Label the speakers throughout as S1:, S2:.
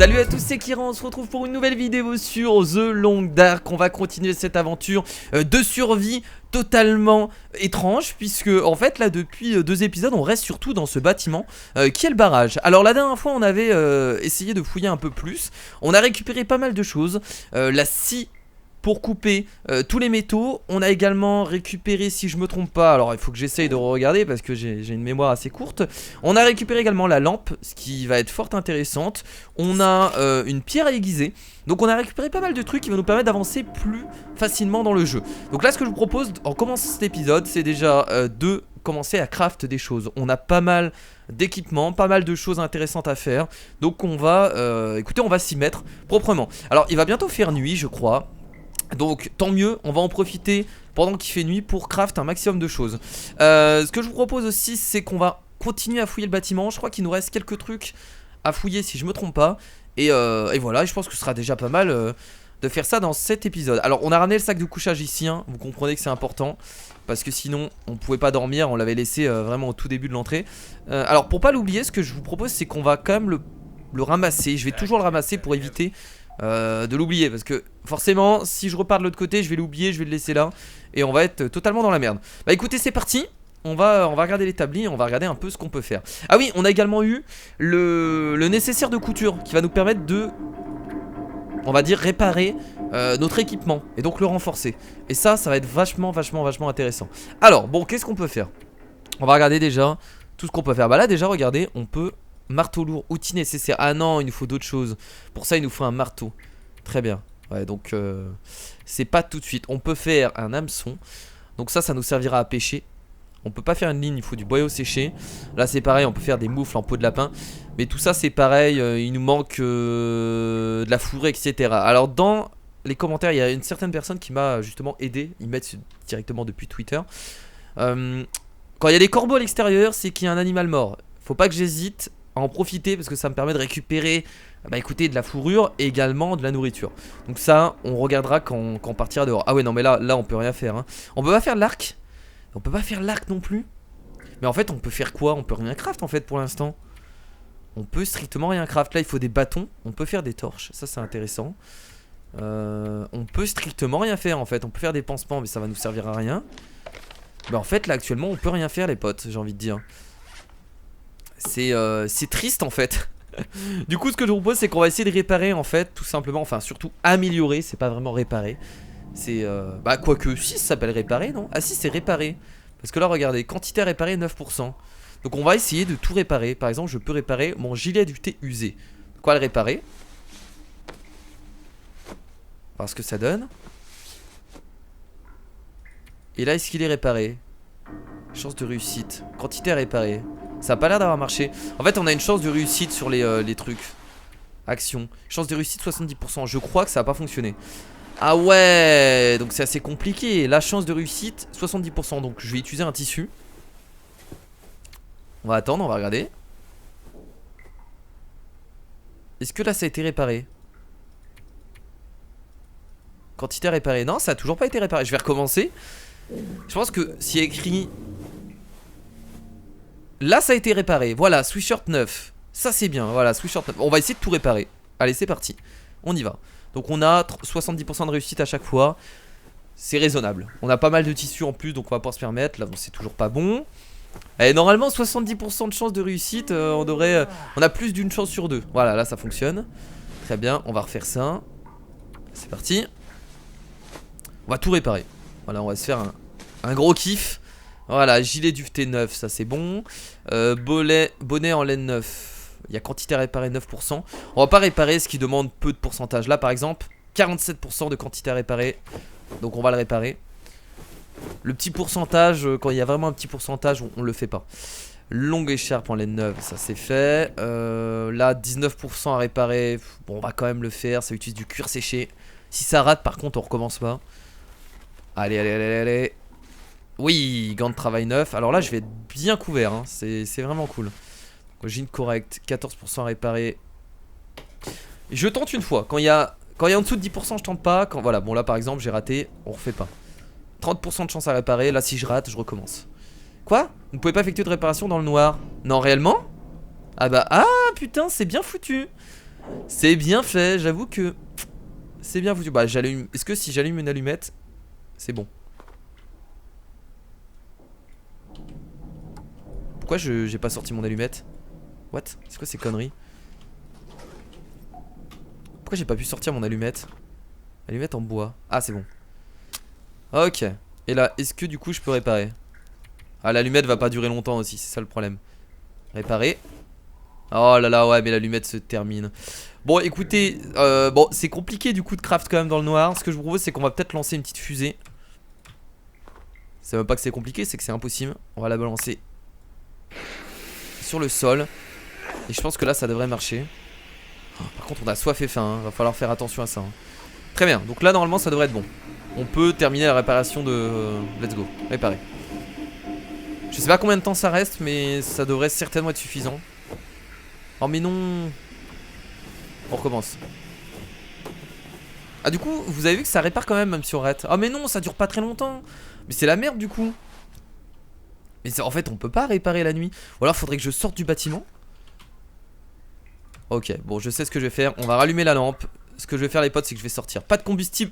S1: Salut à tous, c'est Kiran, on se retrouve pour une nouvelle vidéo sur The Long Dark. On va continuer cette aventure de survie totalement étrange, puisque en fait là depuis 2 épisodes on reste surtout dans ce bâtiment qui est le barrage. Alors la dernière fois on avait essayé de fouiller un peu plus. On a récupéré pas mal de choses, la scie pour couper tous les métaux. On a également récupéré, si je me trompe pas, alors il faut que j'essaye de regarder parce que j'ai une mémoire assez courte. On a récupéré également la lampe, ce qui va être fort intéressante. On a une pierre aiguisée. Donc on a récupéré pas mal de trucs qui vont nous permettre d'avancer plus facilement dans le jeu. Donc là ce que je vous propose en commençant cet épisode, c'est déjà de commencer à craft des choses. On a pas mal d'équipements, pas mal de choses intéressantes à faire. Donc on va, écoutez, on va s'y mettre proprement. Alors il va bientôt faire nuit je crois. Donc tant mieux, on va en profiter pendant qu'il fait nuit pour craft un maximum de choses. Ce que je vous propose aussi, c'est qu'on va continuer à fouiller le bâtiment. Je crois qu'il nous reste quelques trucs à fouiller si je me trompe pas. Et voilà, je pense que ce sera déjà pas mal de faire ça dans cet épisode. Alors on a ramené le sac de couchage ici, hein. Vous comprenez que c'est important, parce que sinon on pouvait pas dormir, on l'avait laissé vraiment au tout début de l'entrée. Alors pour pas l'oublier, ce que je vous propose, c'est qu'on va quand même le ramasser. Je vais toujours le ramasser pour éviter de l'oublier, parce que forcément si je repars de l'autre côté je vais l'oublier, je vais le laisser là et on va être totalement dans la merde. Bah écoutez, c'est parti, on va regarder l'établi, on va regarder un peu ce qu'on peut faire. Ah oui, on a également eu le nécessaire de couture qui va nous permettre de, on va dire, réparer notre équipement et donc le renforcer. Et ça va être vachement intéressant. Alors bon, qu'est-ce qu'on peut faire? On va regarder déjà tout ce qu'on peut faire. Bah là déjà regardez, on peut marteau lourd, outil nécessaire. Ah non, il nous faut d'autres choses. Pour ça il nous faut un marteau. Très bien. Ouais, donc c'est pas tout de suite. On peut faire un hameçon. Donc ça nous servira à pêcher. On peut pas faire une ligne, il faut du boyau séché. Là c'est pareil, on peut faire des moufles en peau de lapin. Mais tout ça c'est pareil, il nous manque de la fourrure, etc. Alors dans les commentaires, il y a une certaine personne qui m'a justement aidé. Ils mettent directement depuis Twitter. Quand il y a des corbeaux à l'extérieur, c'est qu'il y a un animal mort. Faut pas que j'hésite à en profiter, parce que ça me permet de récupérer, bah écoutez, de la fourrure et également de la nourriture. Donc ça on regardera quand on partira dehors. Ah ouais, non mais là on peut rien faire, hein. On peut pas faire l'arc. On peut pas faire l'arc non plus. Mais en fait on peut faire quoi? On peut rien craft en fait pour l'instant. On peut strictement rien craft. Là il faut des bâtons. On peut faire des torches, ça c'est intéressant. On peut strictement rien faire en fait. On peut faire des pansements mais ça va nous servir à rien. Bah en fait là actuellement on peut rien faire les potes, j'ai envie de dire. C'est triste en fait. Du coup ce que je vous propose, c'est qu'on va essayer de réparer en fait, tout simplement, enfin surtout améliorer. C'est pas vraiment réparer. C'est bah quoique si, ça s'appelle réparer, non? Ah si, c'est réparer. Parce que là regardez, quantité à réparer 9%. Donc on va essayer de tout réparer. Par exemple je peux réparer mon gilet du thé usé. Quoi le réparer? Voir ce que ça donne. Et là est-ce qu'il est réparé? Chance de réussite. Quantité à réparer. Ça a pas l'air d'avoir marché. En fait on a une chance de réussite sur les trucs. Action. Chance de réussite 70%. Je crois que ça a pas fonctionné. Ah ouais, donc c'est assez compliqué. La chance de réussite 70%. Donc je vais utiliser un tissu. On va attendre, on va regarder. Est-ce que là ça a été réparé? Quantité réparée. Non, ça a toujours pas été réparé. Je vais recommencer. Je pense que s'il y a écrit, là ça a été réparé. Voilà, sweatshirt 9. Ça c'est bien, voilà, sweatshirt 9. On va essayer de tout réparer. Allez, c'est parti, on y va. Donc on a 70% de réussite à chaque fois. C'est raisonnable. On a pas mal de tissus en plus, donc on va pouvoir se permettre. Là bon, c'est toujours pas bon. Et normalement 70% de chance de réussite, on a plus d'une chance sur deux. Voilà, là ça fonctionne. Très bien, on va refaire ça. C'est parti. On va tout réparer. Voilà, on va se faire un gros kiff. Voilà, gilet duveté 9, ça c'est bon. Bonnet en laine 9. Il y a quantité à réparer 9%. On va pas réparer ce qui demande peu de pourcentage. Là par exemple 47% de quantité à réparer. Donc on va le réparer. Le petit pourcentage, quand il y a vraiment un petit pourcentage, on le fait pas. Longue écharpe en laine 9, ça c'est fait. Là 19% à réparer. Bon, on va quand même le faire. Ça utilise du cuir séché. Si ça rate par contre on recommence pas. Allez. Oui, gants de travail 9. Alors là je vais être bien couvert, hein. C'est vraiment cool. Jean correct, 14% à réparer. Je tente une fois. Quand il y a en dessous de 10%, je tente pas. Voilà, bon là par exemple j'ai raté, on refait pas. 30% de chance à réparer. Là si je rate, je recommence. Quoi? Vous ne pouvez pas effectuer de réparation dans le noir? Non, réellement? Ah bah, ah putain, c'est bien foutu. C'est bien fait, j'avoue que c'est bien foutu. Bah j'allume. Est-ce que si j'allume une allumette, c'est bon? Pourquoi j'ai pas sorti mon allumette? What? C'est quoi ces conneries? Pourquoi j'ai pas pu sortir mon allumette? Allumette en bois. Ah c'est bon. Ok. Et là, est-ce que du coup je peux réparer? Ah l'allumette va pas durer longtemps aussi, c'est ça le problème. Réparer. Oh là là, ouais, mais l'allumette se termine. Bon, écoutez, bon, c'est compliqué du coup de craft quand même dans le noir. Ce que je vous propose, c'est qu'on va peut-être lancer une petite fusée. C'est même pas que c'est compliqué, c'est que c'est impossible. On va la balancer sur le sol. Et je pense que là, ça devrait marcher. Oh, par contre, on a soif et faim, hein. Va falloir faire attention à ça, hein. Très bien, donc là, normalement, ça devrait être bon. On peut terminer la réparation de... Let's go, réparer. Je sais pas combien de temps ça reste, mais ça devrait certainement être suffisant. Oh mais non. On recommence. Ah du coup vous avez vu que ça répare quand même si on rate. Oh mais non ça dure pas très longtemps. Mais c'est la merde du coup. Mais en fait on peut pas réparer la nuit. Ou alors faudrait que je sorte du bâtiment. Ok bon je sais ce que je vais faire. On va rallumer la lampe. Ce que je vais faire les potes c'est que je vais sortir. Pas de combustible.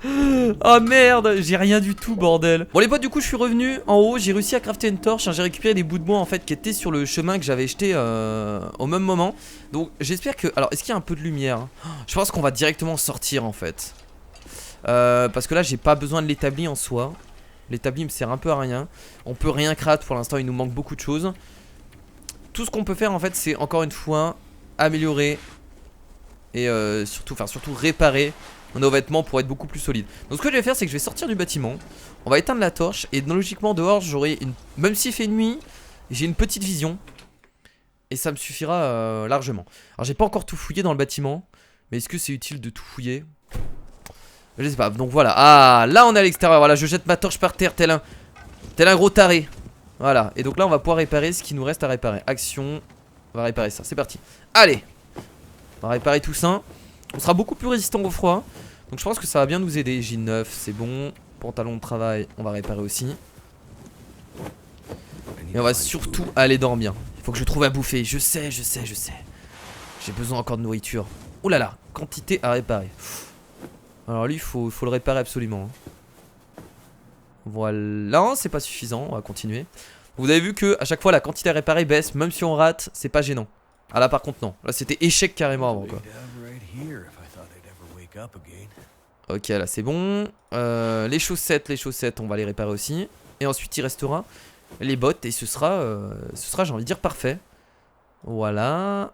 S1: Oh merde, j'ai rien du tout bordel. Bon les potes du coup je suis revenu en haut. J'ai réussi à crafter une torche, hein. J'ai récupéré des bouts de bois en fait qui étaient sur le chemin que j'avais jeté au même moment. Donc j'espère que... Alors est-ce qu'il y a un peu de lumière? Je pense qu'on va directement sortir en fait, parce que là j'ai pas besoin de l'établi en soi. L'établi me sert un peu à rien. On peut rien craft pour l'instant, il nous manque beaucoup de choses. Tout ce qu'on peut faire en fait c'est encore une fois améliorer et surtout réparer nos vêtements pour être beaucoup plus solides. Donc ce que je vais faire c'est que je vais sortir du bâtiment. On va éteindre la torche. Et logiquement dehors j'aurai une... Même s'il fait nuit, j'ai une petite vision. Et ça me suffira largement. Alors j'ai pas encore tout fouillé dans le bâtiment. Mais est-ce que c'est utile de tout fouiller? Je sais pas, donc voilà. Ah là on est à l'extérieur, voilà je jette ma torche par terre tel un gros taré. Voilà, et donc là on va pouvoir réparer ce qui nous reste à réparer. Action, on va réparer ça, c'est parti. Allez, on va réparer tout ça. On sera beaucoup plus résistant au froid. Donc je pense que ça va bien nous aider. J9 c'est bon. Pantalon de travail on va réparer aussi. Et on va surtout aller dormir. Il faut que je trouve à bouffer. Je sais. J'ai besoin encore de nourriture. Oh là là, quantité à réparer. Alors lui faut le réparer absolument. Voilà, c'est pas suffisant. On va continuer. Vous avez vu que à chaque fois la quantité à réparer baisse. Même si on rate, c'est pas gênant. Ah là par contre non. Là c'était échec carrément avant quoi. Ok là c'est bon. Les chaussettes on va les réparer aussi. Et ensuite il restera les bottes. Et ce sera j'ai envie de dire parfait. Voilà.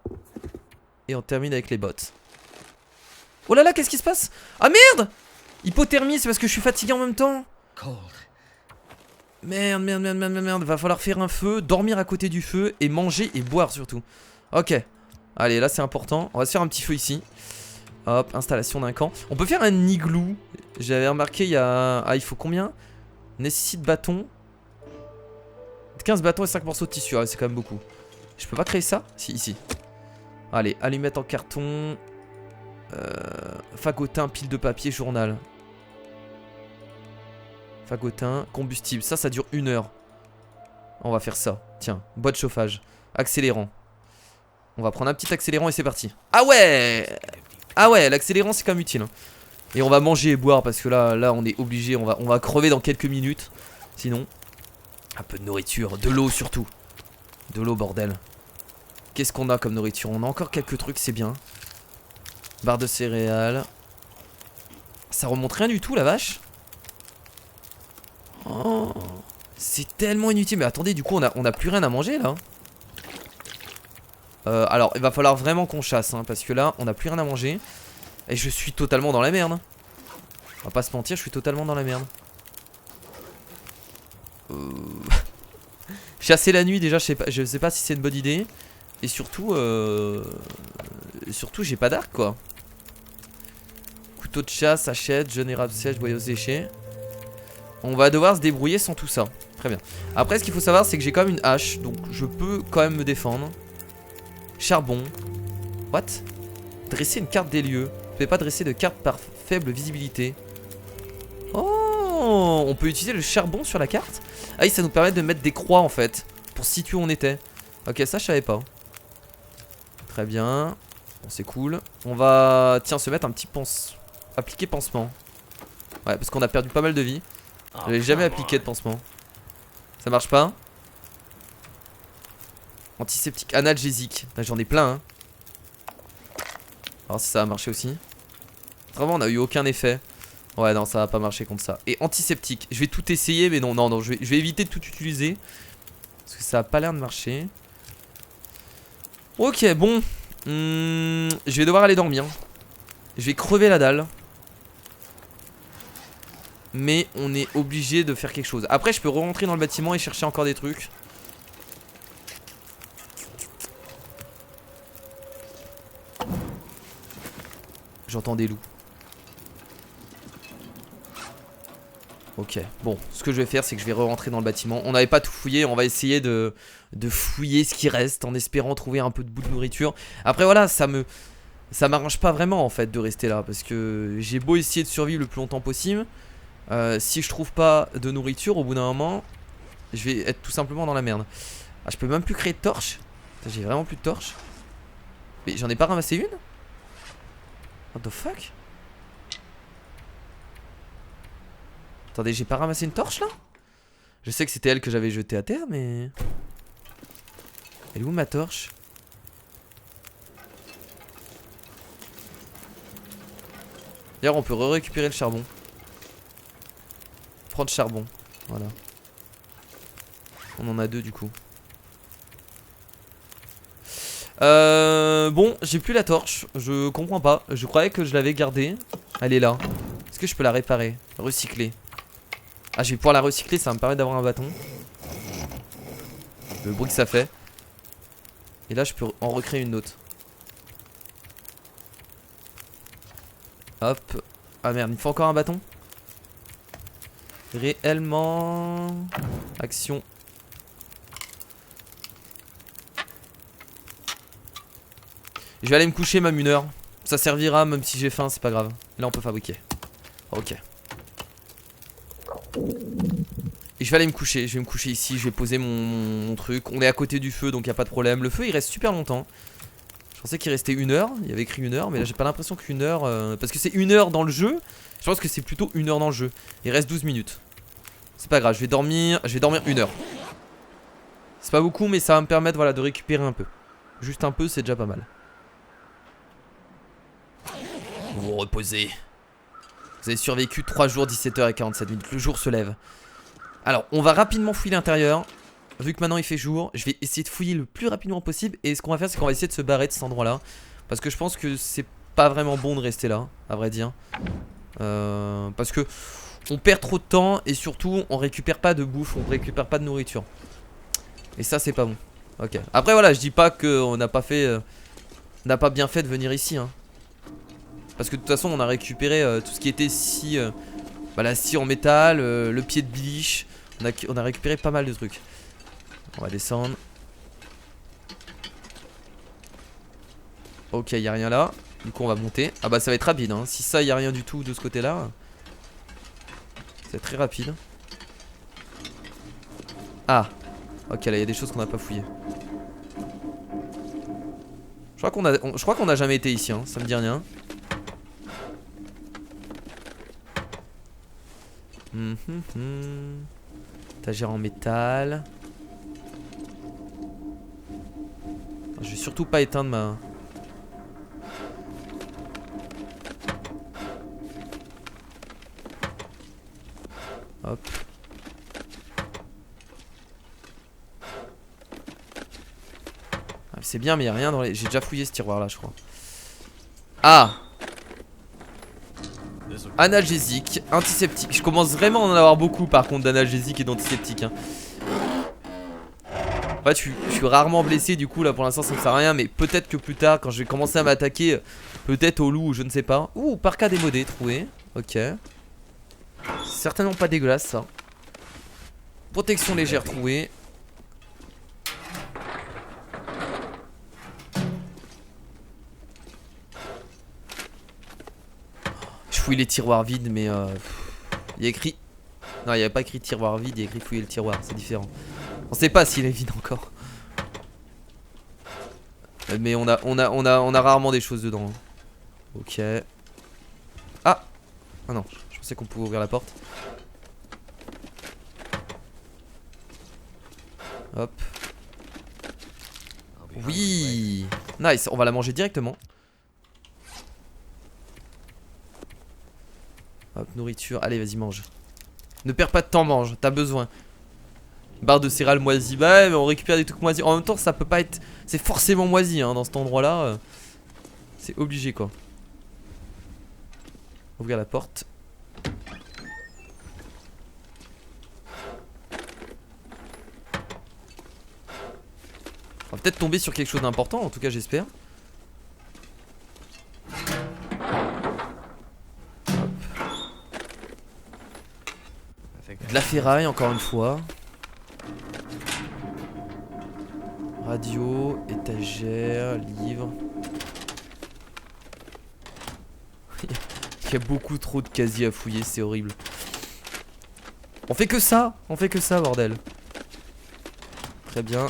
S1: Et on termine avec les bottes. Oh là là qu'est-ce qui se passe? Ah merde! Hypothermie c'est parce que je suis fatigué en même temps. Merde. Va falloir faire un feu, dormir à côté du feu. Et manger et boire surtout. Ok. Allez là c'est important. On va se faire un petit feu ici. Hop, installation d'un camp. On peut faire un igloo. J'avais remarqué il y a... Ah il faut combien? Nécessite bâton. 15 bâtons et 5 morceaux de tissu. Ah c'est quand même beaucoup. Je peux pas créer ça? Si, ici. Allez, allumette en carton. Fagotin, pile de papier, journal. Fagotin, combustible. Ça dure 1 heure. On va faire ça. Tiens, boîte de chauffage. Accélérant. On va prendre un petit accélérant et c'est parti. Ah ouais! Ah ouais, l'accélérant c'est quand même utile, hein. Et on va manger et boire parce que là on est obligé. On va crever dans quelques minutes. Sinon, un peu de nourriture, de l'eau surtout. De l'eau bordel. Qu'est-ce qu'on a comme nourriture? On a encore quelques trucs, c'est bien. Barre de céréales. Ça remonte rien du tout la vache. Oh, c'est tellement inutile. Mais attendez, du coup on a plus rien à manger là. Alors il va falloir vraiment qu'on chasse hein, parce que là on a plus rien à manger. Et je suis totalement dans la merde. On va pas se mentir, je suis totalement dans la merde. Chasser la nuit déjà, je sais pas si c'est une bonne idée. Et surtout j'ai pas d'arc quoi. Couteau de chasse, hachette, jeune érable sèche, boyau séché. On va devoir se débrouiller sans tout ça. Très bien. Après ce qu'il faut savoir c'est que j'ai quand même une hache. Donc je peux quand même me défendre. Charbon. What? Dresser une carte des lieux. Vous pouvez pas dresser de carte par faible visibilité. Oh, on peut utiliser le charbon sur la carte. Ah oui, ça nous permet de mettre des croix en fait pour situer où on était. Ok, ça je savais pas. Très bien. Bon, c'est cool. On va, tiens, se mettre un petit appliquer pansement. Ouais, parce qu'on a perdu pas mal de vie. J'avais jamais appliqué de pansement. Ça marche pas. Antiseptique, analgésique. J'en ai plein, hein. Alors si ça va marcher aussi. Vraiment, on a eu aucun effet. Ouais, non, ça va pas marcher contre ça. Et antiseptique. Je vais tout essayer, mais non, je vais éviter de tout utiliser. Parce que ça a pas l'air de marcher. Ok, bon. Je vais devoir aller dormir. Je vais crever la dalle. Mais on est obligé de faire quelque chose. Après, je peux re-rentrer dans le bâtiment et chercher encore des trucs. J'entends des loups. Ok, bon, ce que je vais faire, c'est que je vais re-rentrer dans le bâtiment. On n'avait pas tout fouillé, on va essayer de fouiller ce qui reste en espérant trouver un peu de bout de nourriture. Après voilà, ça m'arrange pas vraiment en fait de rester là, parce que j'ai beau essayer de survivre le plus longtemps possible. Si je trouve pas de nourriture, au bout d'un moment, je vais être tout simplement dans la merde. Ah, je peux même plus créer de torches. J'ai vraiment plus de torches. Mais j'en ai pas ramassé une? What the fuck? Attendez, j'ai pas ramassé une torche là? Je sais que c'était elle que j'avais jetée à terre, mais... Elle est où ma torche? D'ailleurs, on peut récupérer le charbon. Prendre charbon, voilà. On en a deux du coup. Bon, j'ai plus la torche. Je comprends pas. Je croyais que je l'avais gardée. Elle est là. Est-ce que je peux la réparer? Recycler. Ah, je vais pouvoir la recycler, ça va me permettre d'avoir un bâton. Le bruit que ça fait. Et là, je peux en recréer une autre. Hop. Ah merde, il me faut encore un bâton. Réellement. Action. Je vais aller me coucher même une heure. Ça servira même si j'ai faim, c'est pas grave. Là on peut fabriquer. Ok. Et je vais aller me coucher. Je vais me coucher ici. Je vais poser mon truc. On est à côté du feu donc y a pas de problème. Le feu il reste super longtemps. Je pensais qu'il restait une heure. Il y avait écrit une heure. Mais là j'ai pas l'impression qu'une heure. Parce que c'est une heure dans le jeu. Je pense que c'est plutôt une heure dans le jeu. Il reste 12 minutes. C'est pas grave. Je vais dormir une heure. C'est pas beaucoup mais ça va me permettre voilà, de récupérer un peu. Juste un peu c'est déjà pas mal. Vous vous reposez. Vous avez survécu 3 jours, 17h et 47 minutes. Le jour se lève. Alors, on va rapidement fouiller l'intérieur. Vu que maintenant il fait jour, je vais essayer de fouiller le plus rapidement possible. Et ce qu'on va faire, c'est qu'on va essayer de se barrer de cet endroit-là. Parce que je pense que c'est pas vraiment bon de rester là, à vrai dire. Parce que on perd trop de temps et surtout, on récupère pas de bouffe, on récupère pas de nourriture. Et ça, c'est pas bon. Ok. Après, voilà, je dis pas qu'on n'a pas fait. On n'a pas bien fait de venir ici, hein. Parce que de toute façon on a récupéré tout ce qui était scie, la scie en métal, le pied de biliche. On a récupéré pas mal de trucs. On va descendre. Ok, y a rien là. Du coup on va monter. Ah bah ça va être rapide hein. Si ça y a rien du tout de ce côté là, c'est très rapide. Ah. Ok, là y a des choses qu'on n'a pas fouillées. Je crois qu'on a jamais été ici hein. Ça me dit rien. Étagère en métal. Je vais surtout pas éteindre ma... Hop. Ah, c'est bien mais y a rien dans les... J'ai déjà fouillé ce tiroir là je crois. Ah. Analgésique, antiseptique. Je commence vraiment à en avoir beaucoup par contre d'analgésique et d'antiseptique hein. En fait je suis rarement blessé du coup là pour l'instant ça ne sert à rien. Mais peut-être que plus tard quand je vais commencer à m'attaquer peut-être au loup ou je ne sais pas. Ouh, parka démodé trouvé. Ok. Certainement pas dégueulasse ça. Protection légère trouvée. Je fouille les tiroirs vides mais il y a écrit... Non il n'y avait pas écrit tiroir vide, il y a écrit fouiller le tiroir, c'est différent. On sait pas s'il est vide encore. Mais on a rarement des choses dedans. Ok. Ah. Ah non, je pensais qu'on pouvait ouvrir la porte. Hop. Oui. Nice, on va la manger directement. Hop, nourriture, allez vas-y mange. Ne perds pas de temps, mange, t'as besoin. Barre de céréales moisies, bah mais on récupère des trucs moisis. En même temps ça peut pas être... C'est forcément moisi hein, dans cet endroit là. C'est obligé quoi. Ouvrir la porte. On va peut-être tomber sur quelque chose d'important, en tout cas j'espère. De la ferraille encore une fois. Radio, étagère, livre. Il y a beaucoup trop de casiers à fouiller, c'est horrible. On fait que ça, bordel. Très bien.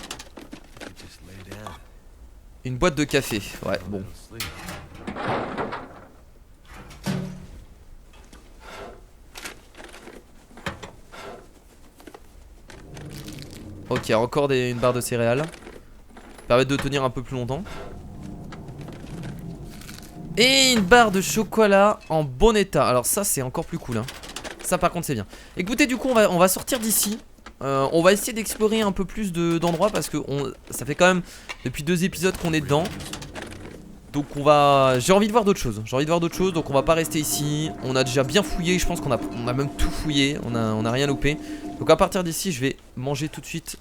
S1: Une boîte de café, ouais bon. Ok, encore une barre de céréales. Permettre de tenir un peu plus longtemps. Et une barre de chocolat en bon état. Alors ça c'est encore plus cool hein. Ça par contre c'est bien. Écoutez du coup on va sortir d'ici. On va essayer d'explorer un peu plus d'endroits parce que ça fait quand même depuis 2 épisodes qu'on est dedans. Donc j'ai envie de voir d'autres choses. Donc on va pas rester ici. On a déjà bien fouillé, je pense qu'on a même tout fouillé. On a rien loupé. Donc à partir d'ici je vais manger tout de suite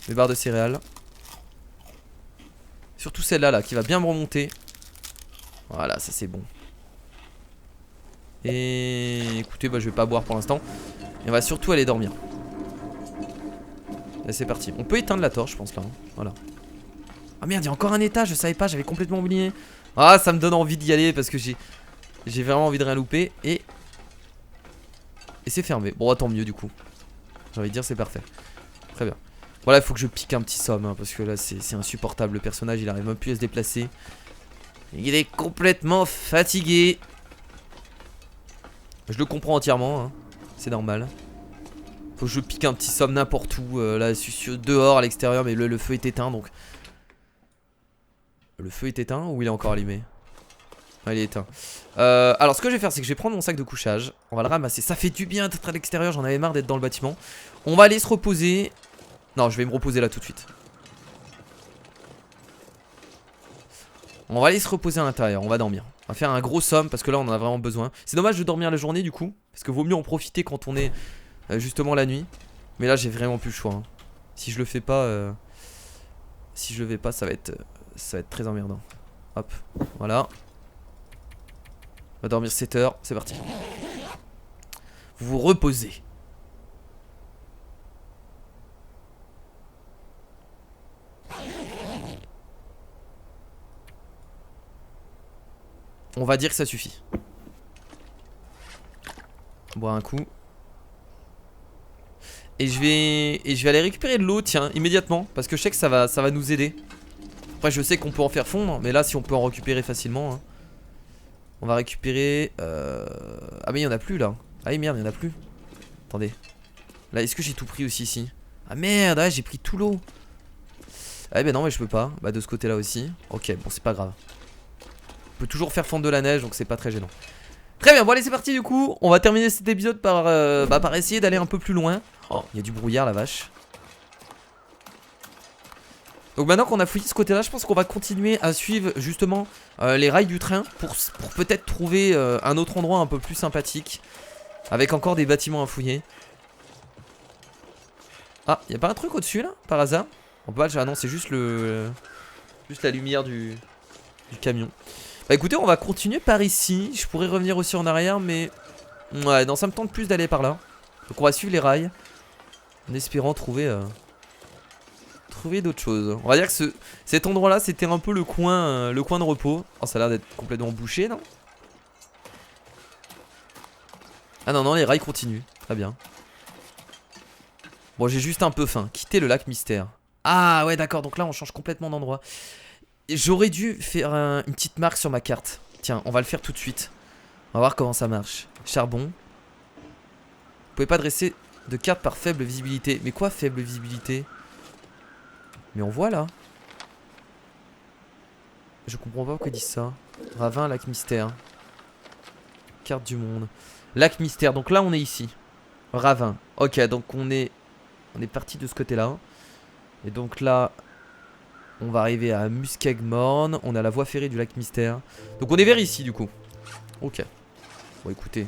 S1: mes barres de céréales. Surtout celle-là là, qui va bien me remonter. Voilà, ça c'est bon. Et écoutez, bah, je vais pas boire pour l'instant. Et on va surtout aller dormir. Et c'est parti. On peut éteindre la torche, je pense là. Hein. Voilà. Ah merde, il y a encore un étage, je savais pas, j'avais complètement oublié. Ah, ça me donne envie d'y aller parce que j'ai vraiment envie de rien louper. Et c'est fermé. Bon, tant mieux du coup. J'ai envie de dire, c'est parfait. Très bien. Voilà, il faut que je pique un petit somme hein, parce que là, c'est insupportable. Le personnage, il arrive même plus à se déplacer. Il est complètement fatigué. Je le comprends entièrement hein. C'est normal. Faut que je pique un petit somme n'importe où là dehors à l'extérieur. Mais le feu est éteint donc. Le feu est éteint ou il est encore allumé? Ah, il est éteint. Alors ce que je vais faire c'est que je vais prendre mon sac de couchage. On va le ramasser, ça fait du bien d'être à l'extérieur. J'en avais marre d'être dans le bâtiment. On va aller se reposer. Non je vais me reposer là tout de suite. On va aller se reposer à l'intérieur, on va dormir. On va faire un gros somme parce que là on en a vraiment besoin. C'est dommage de dormir la journée du coup. Parce que vaut mieux en profiter quand on est justement la nuit. Mais là j'ai vraiment plus le choix hein. Si je le fais pas ça va être très emmerdant. Hop, voilà. On va dormir 7 heures, c'est parti. Vous vous reposez. On va dire que ça suffit. On boit un coup. Et je vais aller récupérer de l'eau, tiens, immédiatement. Parce que je sais que ça va nous aider. Après je sais qu'on peut en faire fondre. Mais là si on peut en récupérer facilement hein. On va récupérer Ah mais il y en a plus là. Ah merde il y en a plus. Attendez. Là est-ce que j'ai tout pris aussi ici? Ah merde ouais, j'ai pris tout l'eau. Ah ben non mais je peux pas. Bah de ce côté là aussi. Ok bon c'est pas grave. On peut toujours faire fondre de la neige donc c'est pas très gênant. Très bien bon allez c'est parti du coup. On va terminer cet épisode par essayer d'aller un peu plus loin. Oh il y a du brouillard la vache. Donc maintenant qu'on a fouillé ce côté là je pense qu'on va continuer à suivre justement les rails du train. Pour peut-être trouver un autre endroit un peu plus sympathique. Avec encore des bâtiments à fouiller. Ah y'a pas un truc au dessus là par hasard? On peut pas. Ah non c'est juste juste la lumière du camion. Bah écoutez on va continuer par ici. Je pourrais revenir aussi en arrière mais ouais non ça me tente plus d'aller par là. Donc on va suivre les rails en espérant trouver d'autres choses. On va dire que cet endroit là c'était un peu le coin de repos. Oh ça a l'air d'être complètement bouché non? Ah non non les rails continuent. Très bien. Bon j'ai juste un peu faim. Quitter le lac mystère. Ah ouais d'accord donc là on change complètement d'endroit. J'aurais dû faire une petite marque sur ma carte. Tiens, on va le faire tout de suite. On va voir comment ça marche. Charbon. Vous pouvez pas dresser de carte par faible visibilité. Mais quoi faible visibilité? Mais on voit là. Je comprends pas pourquoi ils disent ça. Ravin, lac mystère. Carte du monde. Lac mystère, donc là on est ici. Ravin. Ok, donc on est parti de ce côté là. Et donc là on va arriver à Muskegmorn. On a la voie ferrée du lac mystère. Donc on est vers ici du coup. Ok. Bon écoutez.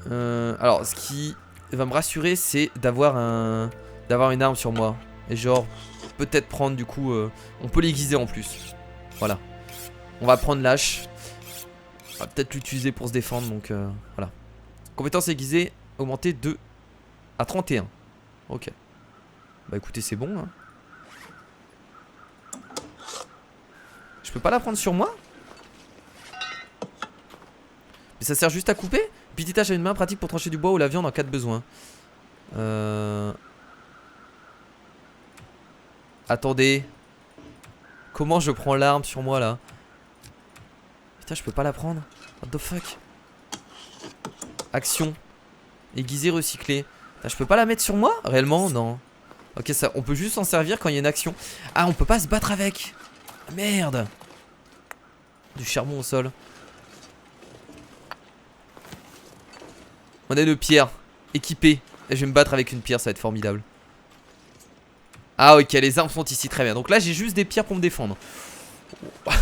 S1: Alors ce qui va me rassurer c'est d'avoir une arme sur moi. Et genre peut-être prendre du coup on peut l'aiguiser en plus. Voilà. On va prendre l'hache. On va peut-être l'utiliser pour se défendre donc voilà. Compétence aiguisée augmentée de à 31. Ok. Bah écoutez c'est bon hein. Je peux pas la prendre sur moi? Mais ça sert juste à couper? Petite tâche à une main pratique pour trancher du bois ou la viande en cas de besoin. Attendez. Comment je prends l'arme sur moi là? Putain je peux pas la prendre. What the fuck? Action. Aiguisé recyclé. Putain, je peux pas la mettre sur moi? Réellement non. Ok ça on peut juste s'en servir quand il y a une action. Ah on peut pas se battre avec. Merde. Du charbon au sol. On a de pierre équipée. Et je vais me battre avec une pierre, ça va être formidable. Ah ok, les armes sont ici, très bien. Donc là j'ai juste des pierres pour me défendre.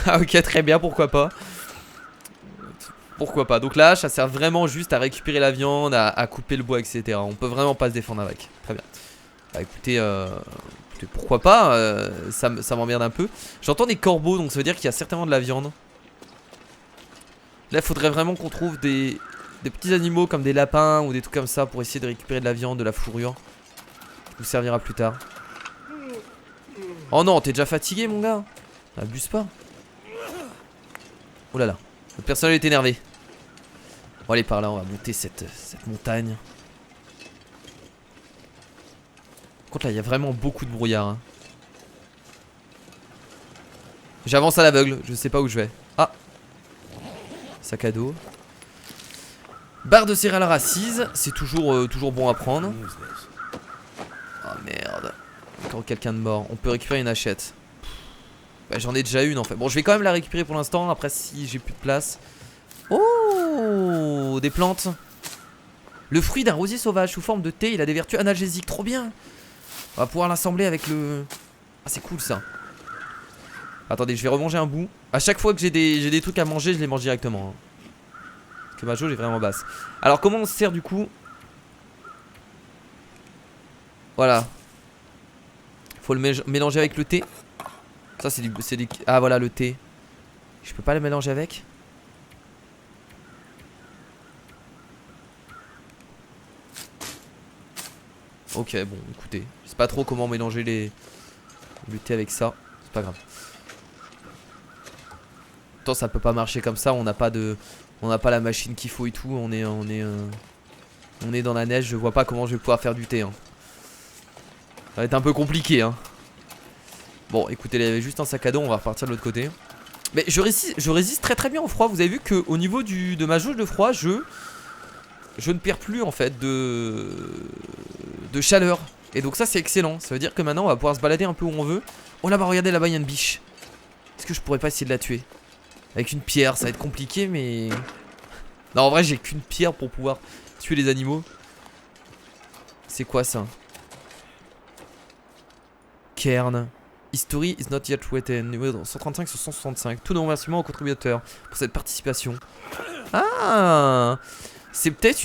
S1: Ah ok, très bien, pourquoi pas. Pourquoi pas. Donc là ça sert vraiment juste à récupérer la viande, à couper le bois, etc. On peut vraiment pas se défendre avec. Très bien. Bah écoutez, pourquoi pas, ça m'emmerde un peu. J'entends des corbeaux, donc ça veut dire qu'il y a certainement de la viande. Là il faudrait vraiment qu'on trouve des petits animaux comme des lapins ou des trucs comme ça pour essayer de récupérer de la viande, de la fourrure. Qui nous servira plus tard. Oh non, t'es déjà fatigué mon gars. Abuse pas. Oh là là, le personnel est énervé. Bon allez par là, on va monter cette montagne. Par contre là il y a vraiment beaucoup de brouillard hein. J'avance à l'aveugle, je sais pas où je vais. Ah, sac à dos. Barre de céréales racises, c'est toujours bon à prendre. Oh merde. Encore quelqu'un de mort. On peut récupérer une hachette. Bah, j'en ai déjà une en fait. Bon je vais quand même la récupérer pour l'instant. Après si j'ai plus de place. Oh, des plantes. Le fruit d'un rosier sauvage sous forme de thé. Il a des vertus analgésiques. Trop bien. On va pouvoir l'assembler avec le... Ah c'est cool ça. Attendez je vais remanger un bout. À chaque fois que j'ai des trucs à manger je les mange directement hein. Que ma jauge est vraiment basse. Alors comment on se sert du coup? Voilà. Faut le mélanger avec le thé. Ça c'est du... Ah voilà le thé. Je peux pas le mélanger avec? Ok bon écoutez. Je sais pas trop comment mélanger le thé avec ça. C'est pas grave. Pourtant ça peut pas marcher comme ça. On n'a pas la machine qu'il faut et tout. On est dans la neige. Je vois pas comment je vais pouvoir faire du thé hein. Ça va être un peu compliqué hein. Bon écoutez il y avait juste un sac à dos. On va repartir de l'autre côté. Mais je résiste très très bien au froid. Vous avez vu que au niveau de ma jauge de froid je ne perds plus en fait de chaleur. Et donc ça c'est excellent. Ça veut dire que maintenant on va pouvoir se balader un peu où on veut. Oh là-bas regardez, là-bas il y a une biche. Est-ce que je pourrais pas essayer de la tuer avec une pierre? Ça va être compliqué mais... Non en vrai j'ai qu'une pierre pour pouvoir tuer les animaux. C'est quoi ça? Cairn. History is not yet written. Numéro 135 sur 165. Tous nos remerciements aux contributeurs pour cette participation. Ah, c'est peut-être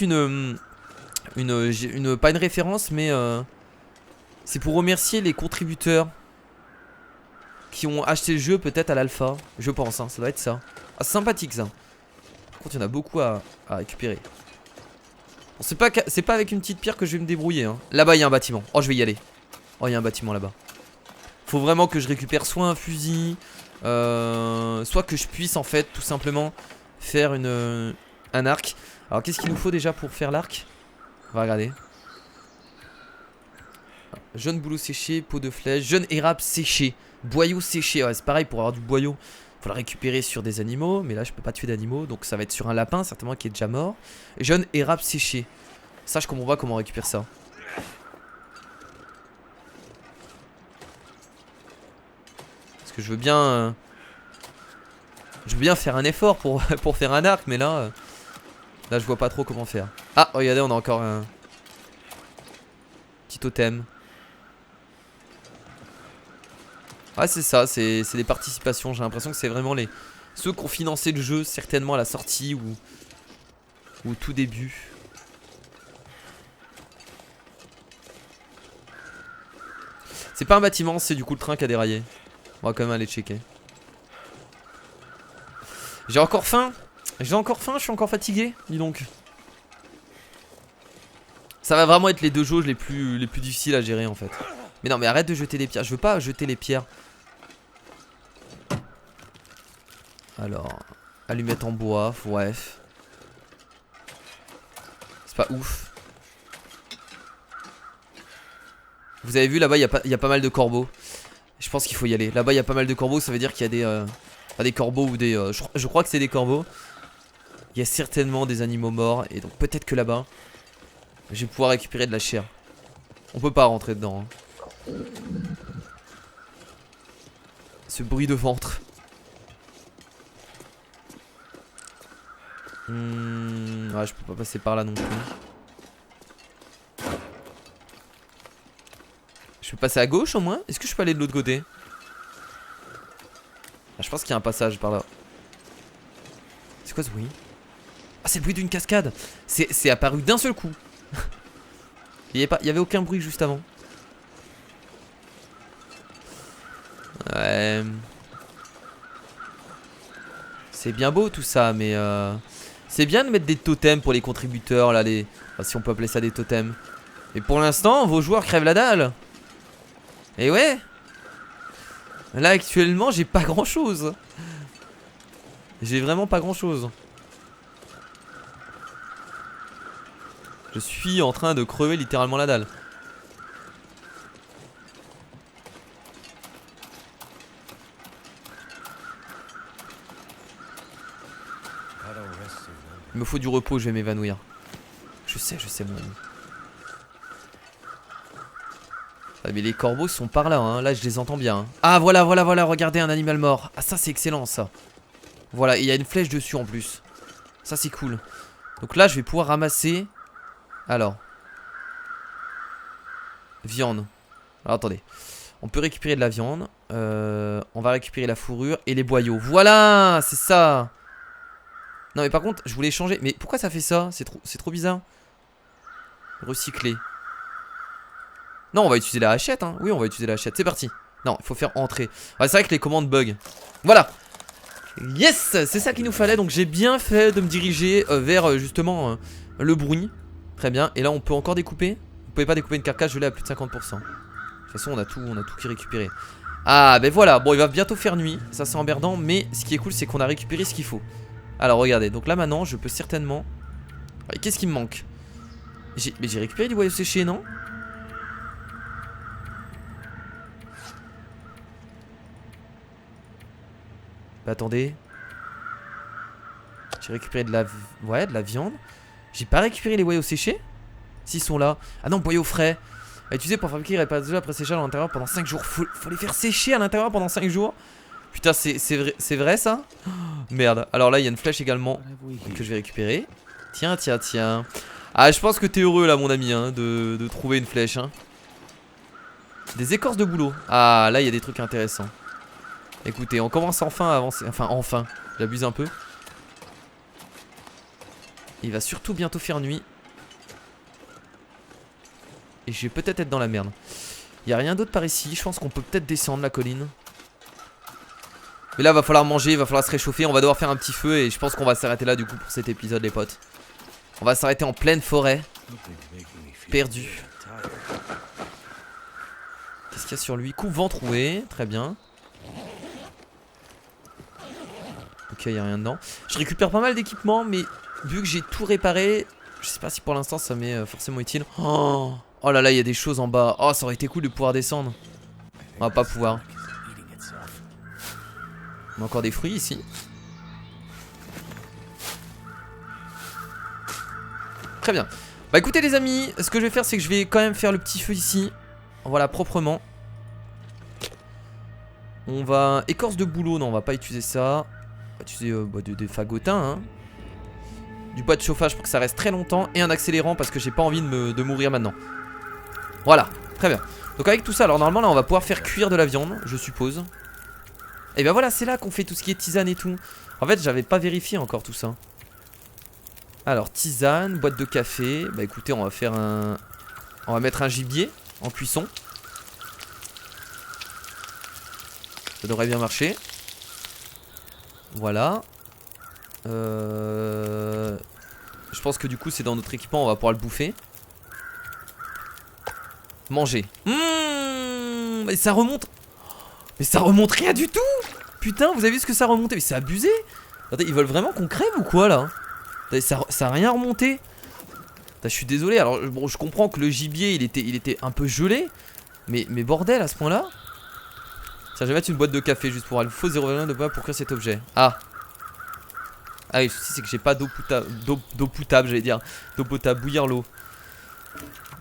S1: pas une référence mais c'est pour remercier les contributeurs qui ont acheté le jeu peut-être à l'alpha. Je pense hein, ça doit être ça. Ah c'est sympathique ça. Par contre il y en a beaucoup à récupérer. Bon, c'est pas avec une petite pierre que je vais me débrouiller hein. Là-bas il y a un bâtiment. Oh je vais y aller. Oh il y a un bâtiment là-bas. Faut vraiment que je récupère soit un fusil, soit que je puisse en fait tout simplement faire un arc. Alors qu'est-ce qu'il nous faut déjà pour faire l'arc? On va regarder. Jaune bouleau séché, peau de flèche, jaune érable séché, boyau séché. Ouais, c'est pareil pour avoir du boyau. Faut le récupérer sur des animaux, mais là je peux pas tuer d'animaux, donc ça va être sur un lapin certainement qui est déjà mort. Jaune érable séché. Ça je comprends pas comment on récupère ça. Parce que je veux bien faire un effort pour, pour faire un arc, mais là je vois pas trop comment faire. Ah regardez, on a encore un petit totem. Ah c'est ça, c'est des participations. J'ai l'impression que c'est vraiment ceux qui ont financé le jeu certainement à la sortie ou au tout début. C'est pas un bâtiment, c'est du coup le train qui a déraillé. On va quand même aller checker. J'ai encore faim. Je suis encore fatigué, dis donc. Ça va vraiment être les deux jauges les plus difficiles à gérer en fait. Mais non mais arrête de jeter des pierres, je veux pas jeter les pierres. Alors, allumette en bois, bref. C'est pas ouf. Vous avez vu là-bas, il y a pas mal de corbeaux. Je pense qu'il faut y aller. Là-bas, il y a pas mal de corbeaux, ça veut dire qu'il y a des corbeaux ou des... je crois que c'est des corbeaux. Il y a certainement des animaux morts. Et donc peut-être que là-bas, je vais pouvoir récupérer de la chair. On peut pas rentrer dedans. Hein. Ce bruit de ventre. Ouais, je peux pas passer par là non plus. Je peux passer à gauche au moins? Est-ce que je peux aller de l'autre côté? Ah, je pense qu'il y a un passage par là. C'est quoi ce bruit? Ah, c'est le bruit d'une cascade. C'est apparu d'un seul coup. Il y avait aucun bruit juste avant. Ouais. C'est bien beau tout ça, mais c'est bien de mettre des totems pour les contributeurs là, enfin, si on peut appeler ça des totems. Et pour l'instant, vos joueurs crèvent la dalle. Et ouais. Là actuellement, j'ai pas grand chose. J'ai vraiment pas grand chose. Je suis en train de crever littéralement la dalle. Il me faut du repos, je vais m'évanouir. Je sais mon ami. Ah, mais les corbeaux sont par là, hein. Là je les entends bien. Hein. Ah voilà, regardez un animal mort. Ah ça c'est excellent ça. Voilà, il y a une flèche dessus en plus. Ça c'est cool. Donc là je vais pouvoir ramasser. Alors. Viande. Alors attendez. On peut récupérer de la viande. On va récupérer la fourrure et les boyaux. Voilà, c'est ça. Non mais par contre je voulais changer. Mais pourquoi ça fait ça? C'est trop bizarre. Recycler. Non, on va utiliser la hachette, hein. Oui, on va utiliser la hachette. C'est parti. Non, il faut faire entrer. Ouais, c'est vrai que les commandes bug. Voilà. Yes, c'est ça qu'il nous fallait. Donc j'ai bien fait de me diriger vers justement le bruit. Très bien. Et là, on peut encore découper. Vous pouvez pas découper une carcasse, je l'ai à plus de 50%. De toute façon, on a tout qui est récupéré. Ah, ben voilà. Bon, il va bientôt faire nuit. Ça, c'est emmerdant. Mais ce qui est cool, c'est qu'on a récupéré ce qu'il faut. Alors, regardez. Donc là, maintenant, je peux certainement... Qu'est-ce qui me manque? Mais j'ai récupéré du boyau séché, non? Bah attendez. J'ai récupéré de la viande. J'ai pas récupéré les boyaux séchés? S'ils sont là. Ah non, boyaux frais. Utilisé pour fabriquer et réparer des œufs après séchage à l'intérieur pendant 5 jours. Faut les faire sécher à l'intérieur pendant 5 jours. Putain, c'est vrai ça? Oh, merde. Alors là, il y a une flèche également que je vais récupérer. Tiens. Ah, je pense que t'es heureux là, mon ami, hein, de trouver une flèche. Hein. Des écorces de bouleau. Ah, là, il y a des trucs intéressants. Écoutez, on commence enfin à avancer. Enfin, j'abuse un peu. Il va surtout bientôt faire nuit. Et je vais peut-être être dans la merde. Il n'y a rien d'autre par ici. Je pense qu'on peut peut-être descendre la colline. Mais là, il va falloir manger, il va falloir se réchauffer. On va devoir faire un petit feu et je pense qu'on va s'arrêter là du coup pour cet épisode, les potes. On va s'arrêter en pleine forêt. Perdu. Qu'est-ce qu'il y a sur lui? Coupe-vent trouvé. Très bien. Ok, il n'y a rien dedans. Je récupère pas mal d'équipements, mais vu que j'ai tout réparé, je sais pas si pour l'instant ça m'est forcément utile. Oh, Oh là là, il y a des choses en bas. Oh, ça aurait été cool de pouvoir descendre. On va pas pouvoir. On a encore des fruits ici. Très bien. Bah écoutez les amis, ce que je vais faire c'est que je vais quand même faire le petit feu ici. Voilà, proprement. On va... Écorce de bouleau, non on va pas utiliser ça. On va utiliser des fagotins hein. Du bois de chauffage pour que ça reste très longtemps. Et un accélérant parce que j'ai pas envie de mourir maintenant. Voilà, très bien. Donc avec tout ça, alors normalement là on va pouvoir faire cuire de la viande, je suppose. Et ben voilà, c'est là qu'on fait tout ce qui est tisane et tout. En fait j'avais pas vérifié encore tout ça. Alors tisane, boîte de café. Bah écoutez, on va faire un... On va mettre un gibier en cuisson. Ça devrait bien marcher. Voilà. Je pense que du coup c'est dans notre équipement, on va pouvoir le bouffer. Manger. Mais ça remonte. Mais ça remonte rien du tout. Putain, vous avez vu ce que ça remontait? Mais c'est abusé. Attendez, ils veulent vraiment qu'on crève ou quoi là? Attendez, ça a rien remonté. Je suis désolé, alors bon, je comprends que le gibier il était un peu gelé. Mais bordel à ce point là. Tiens, je vais mettre une boîte de café juste pour... Il faut 0,1 de bois pour cuire cet objet. Ah. Ah oui, le souci c'est que j'ai pas d'eau potable, j'allais dire. D'eau potable, bouillir l'eau.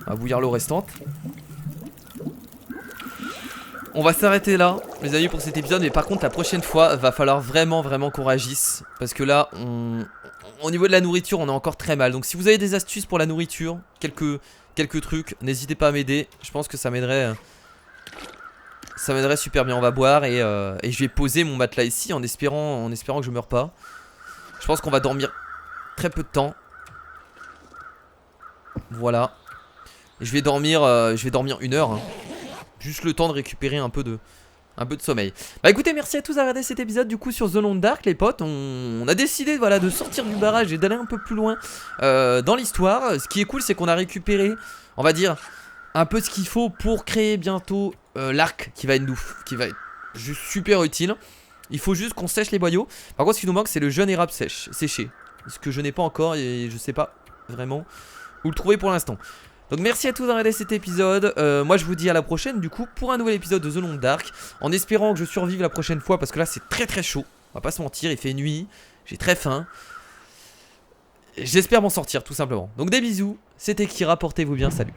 S1: On va bouillir l'eau restante. On va s'arrêter là, les amis, pour cet épisode. Mais par contre, la prochaine fois, va falloir vraiment qu'on réagisse. Parce que là, au niveau de la nourriture, on est encore très mal. Donc si vous avez des astuces pour la nourriture, quelques trucs, n'hésitez pas à m'aider. Je pense que ça m'aiderait... Ça m'aiderait super bien. On va boire et je vais poser mon matelas ici en espérant que je meure pas. Je pense qu'on va dormir très peu de temps. Voilà. Et je vais dormir 1 heure hein. Juste le temps de récupérer un peu de sommeil. Bah écoutez, merci à tous d'avoir regardé cet épisode du coup sur The Long Dark les potes. On a décidé voilà de sortir du barrage et d'aller un peu plus loin dans l'histoire. Ce qui est cool c'est qu'on a récupéré, on va dire, un peu ce qu'il faut pour créer bientôt l'arc qui va être juste super utile. Il faut juste qu'on sèche les boyaux. Par contre ce qui nous manque c'est le jeune érable séché. Ce que je n'ai pas encore et je sais pas vraiment où le trouver pour l'instant. Donc merci à tous d'avoir regardé cet épisode. Moi je vous dis à la prochaine du coup pour un nouvel épisode de The Long Dark. En espérant que je survive la prochaine fois parce que là c'est très chaud. On va pas se mentir, il fait nuit. J'ai très faim. J'espère m'en sortir tout simplement. Donc des bisous. C'était Kira, portez-vous bien, salut.